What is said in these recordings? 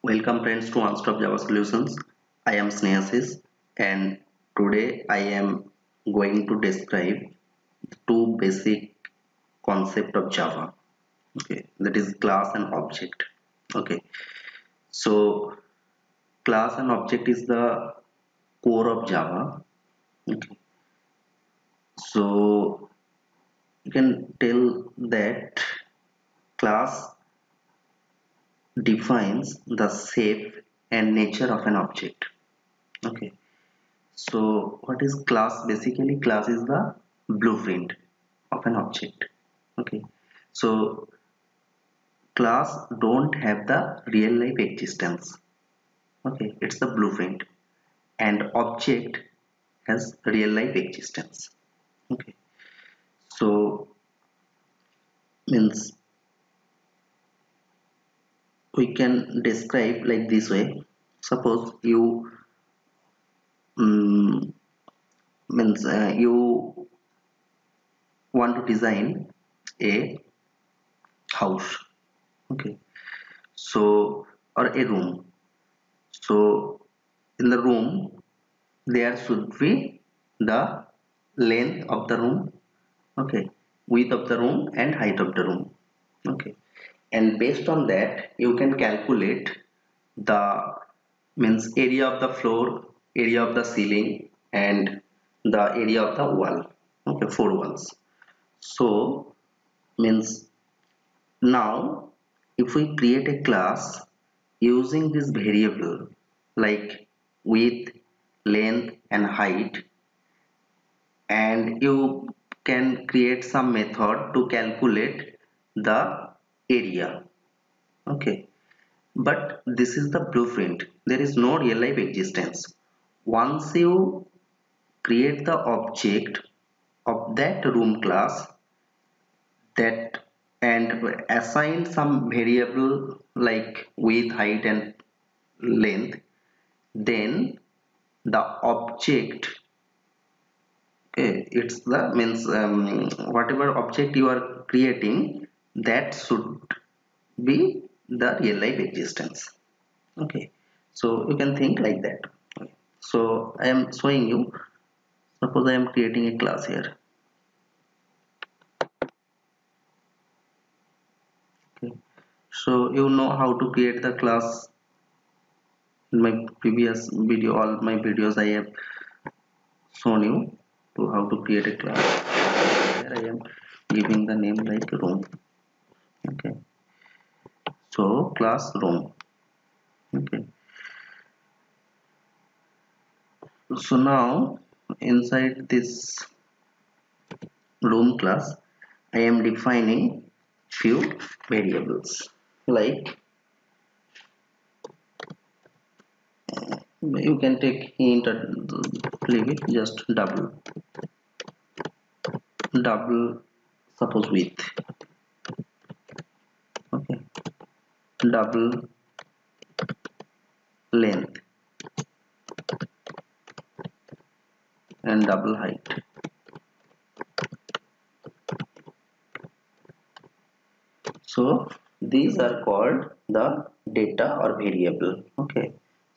Welcome friends to One-Stop Java Solutions. I am Snehasis and today I am going to describe two basic concept of Java. Okay, that is class and object. Okay, so class and object is the core of Java. Okay, so you can tell that class defines the shape and nature of an object. Okay, so what is class? Basically, class is the blueprint of an object. Okay, so class don't have the real life existence. Okay, it's the blueprint, and object has real life existence. Okay, so means we can describe like this way. Suppose you um, means you want to design a house. Okay, so or a room. So in the room there should be the length of the room, okay, width of the room and height of the room, okay, and based on that you can calculate the means area of the floor, area of the ceiling and the area of the wall, okay, four walls. So means now if we create a class using this variable like width, length and height, and you can create some method to calculate the area, okay, but this is the blueprint. There is no real life existence. Once you create the object of that room class that and assign some variable like width, height and length, then the object, okay, it's the means whatever object you are creating, that should be the real life existence. Okay, so you can think like that. Okay. So I am showing you, suppose I am creating a class here. Okay, so you know how to create the class. In my previous video, all my videos I have shown you to how to create a class. Here I am giving the name like room. Okay, so classroom. Okay, so now inside this room class I am defining few variables like you can take hint and leave it just double suppose width, okay, double length and double height. So these are called the data or variable. Okay,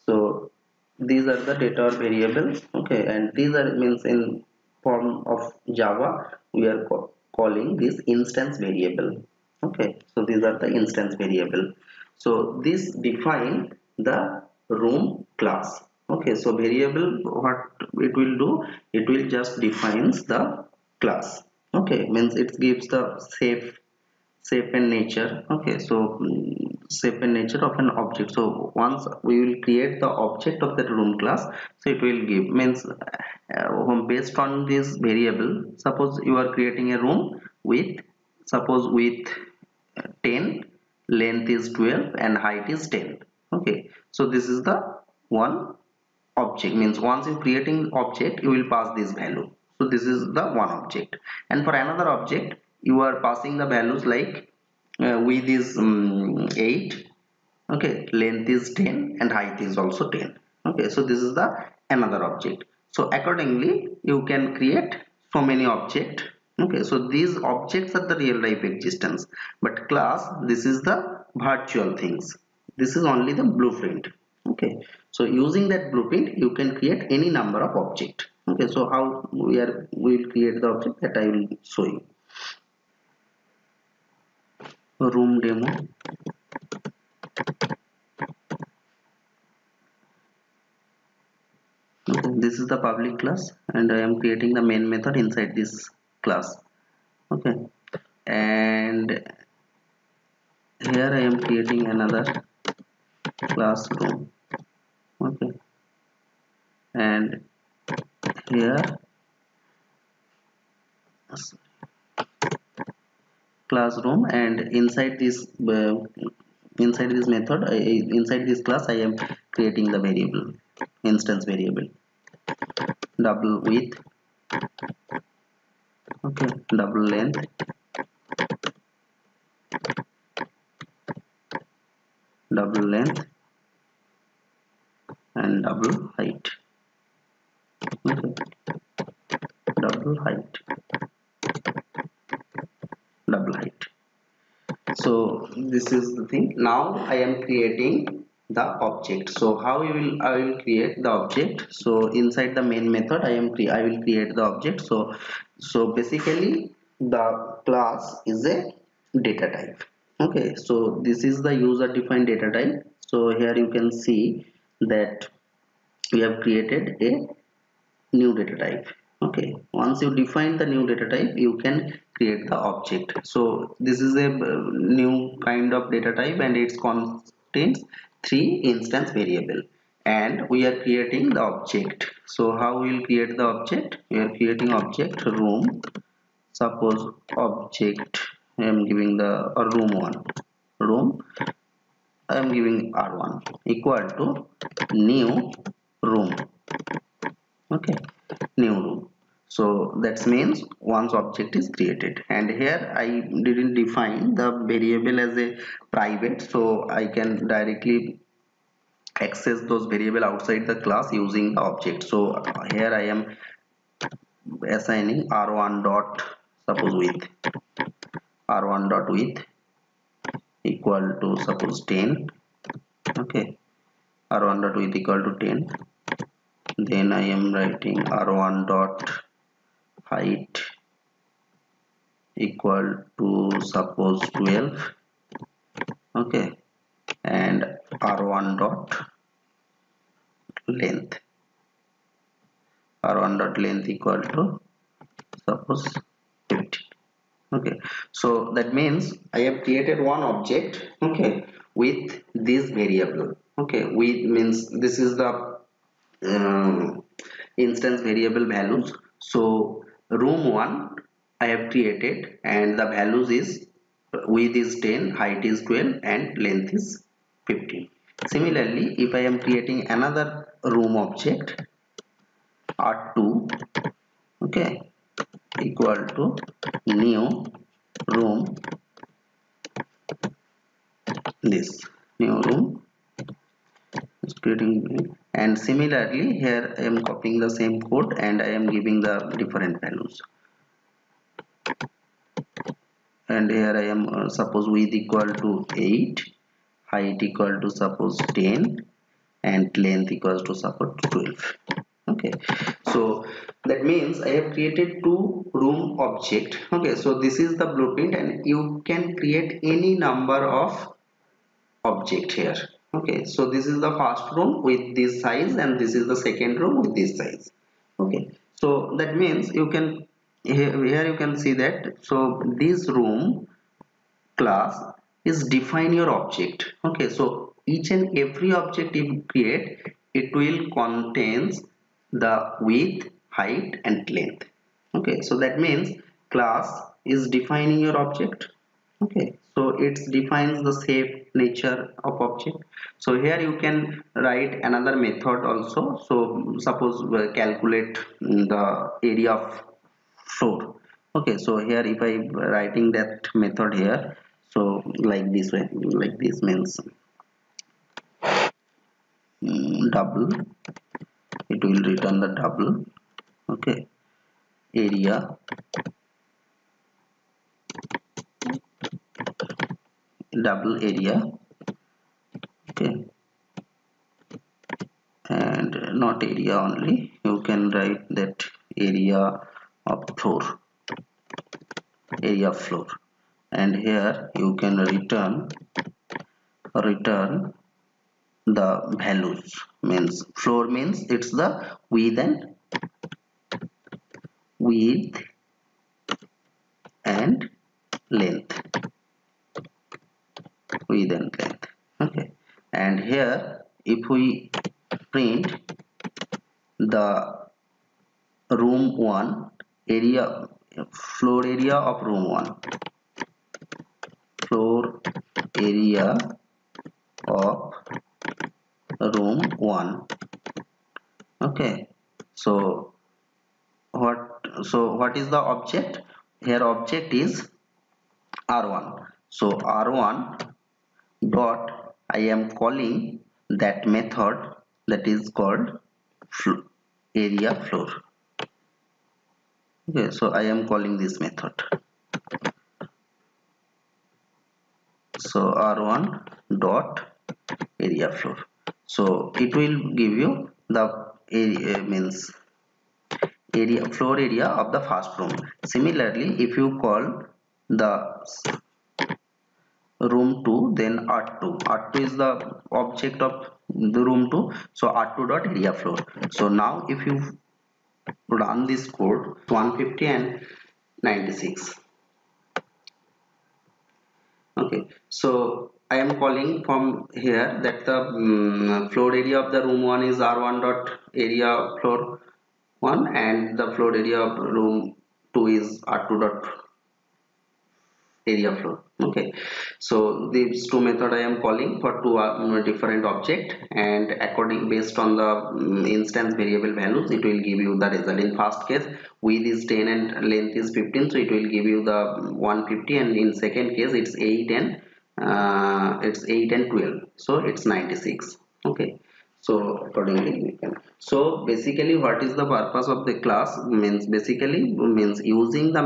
so these are the data or variables. Okay, and these are means in form of Java we are calling this instance variable. Okay, so these are the instance variable. So this define the room class. Okay, so variable, what it will do, it will just defines the class. Okay, means it gives the shape and nature. Okay, so shape and nature of an object. So once we will create the object of that room class, so it will give means based on this variable. Suppose you are creating a room with, suppose with 10, length is 12 and height is 10. Okay, so this is the one object. Means once you creating object you will pass this value. So this is the one object, and for another object you are passing the values like width is 8, okay, length is 10 and height is also 10. Okay, so this is the another object. So accordingly you can create so many object. Okay, so these objects are the real life existence, but class, this is the virtual things. This is only the blueprint. Okay, so using that blueprint you can create any number of object. Okay, so how we will create the object, that I will show you. Room demo. Okay, this is the public class and I am creating the main method inside this class. Okay, and here I am creating another classroom. Okay, and here classroom, and inside this method, inside this class I am creating the variable, instance variable, double width. Okay, double length, double length, and double height. Okay, double height, double height. So this is the thing. Now I am creating the object. So how I will create the object? So inside the main method I will create the object. So basically the class is a data type. Okay, so this is the user defined data type. So here you can see that we have created a new data type. Okay, once you define the new data type you can create the object. So this is a new kind of data type and it contains three instance variable and we are creating the object. So how we will create the object? We are creating object room. Suppose object I am giving the room 1, room I am giving r1 equal to new room. Okay, new room. So that means once object is created, and here I didn't define the variable as a private, so I can directly access those variable outside the class using the object. So here I am assigning r1 dot suppose width, r1 dot width equal to suppose 10. Okay, r1 dot width equal to 10. Then I am writing r1 dot height equal to suppose 12. Okay, and r1 dot length, r1 dot length equal to suppose 50. Okay, so that means I have created one object. Okay, with this variable. Okay, with means this is the instance variable values. So room 1 I have created and the values is width is 10, height is 12 and length is 15. Similarly, if I am creating another room object r2, okay, equal to new room, this new room is creating, and similarly here I am copying the same code and I am giving the different values. And here I am suppose width equal to 8, height equal to suppose 10 and length equals to suppose 12. Okay, so that means I have created two room object. Okay, so this is the blueprint and you can create any number of object here. Okay, so this is the first room with this size and this is the second room with this size. Okay, so that means you can here you can see that. So this room class is define your object. Okay, so each and every object you create, it will contains the width, height and length. Okay, so that means class is defining your object. Okay, so it defines the shape, nature of object. So here you can write another method also. So suppose calculate the area of floor. Okay, so here if I writing that method here, so like this way, like this means double, it will return the double. Okay, area double area Okay, and not area only, you can write that area of floor, area of floor, and here you can return the values. Means floor means it's the width and length, width and length. Okay, and here if we print the room 1 area, floor area of room 1, floor area of room 1. Okay, so what is the object here? Object is r1. So r1 dot, I am calling that method that is called area floor. Okay, so I am calling this method. So r1 dot area floor, so it will give you the area, means area, floor area of the first room. Similarly, if you call the room 2, then r2 is the object of the room 2, so r2 dot area floor. So now if you run this code, 150 and 96. Okay, so I am calling from here that the floor area of the room 1 is r1 dot area floor 1, and the floor area of room 2 is r2 dot area floor. Okay, so these two method I am calling for two different object, and according based on the instance variable values, it will give you the result. In first case, width is 10 and length is 15, so it will give you the 150, and in second case it's 8 and 12, so it's 96. Okay, so accordingly we can. So basically, what is the purpose of the class? Means basically means using the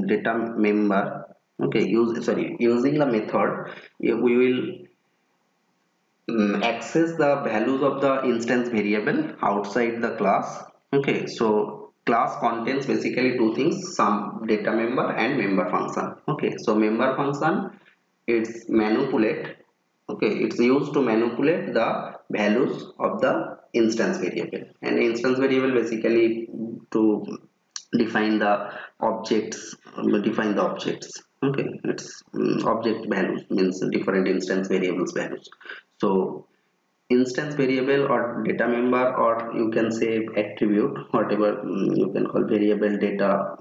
data member. Okay, using the method, we will access the values of the instance variable outside the class. Okay, so class contains basically two things: some data member and member function. Okay, so member function, it's manipulate. Okay, it's used to manipulate the values of the instance variable, and instance variable basically to define the objects. Okay, it's object values, means different instance variables values. So instance variable or data member, or you can say attribute, whatever you can call, variable, data.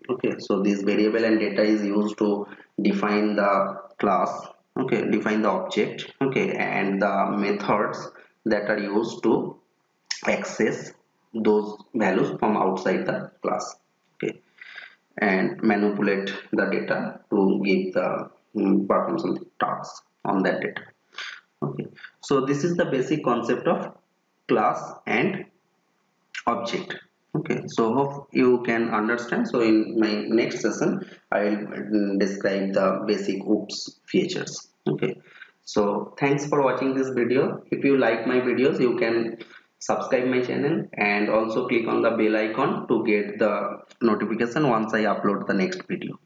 Okay, so this variable and data is used to define the class. Okay, define the object. Okay, and the methods that are used to access those values from outside the class. Okay, and manipulate the data to give the perform some tasks on that data. Okay, so this is the basic concept of class and object. Okay, so hope you can understand. So in my next session, I will describe the basic oops features. Okay, so thanks for watching this video. If you like my videos, you can subscribe my channel and also click on the bell icon to get the notification once I upload the next video.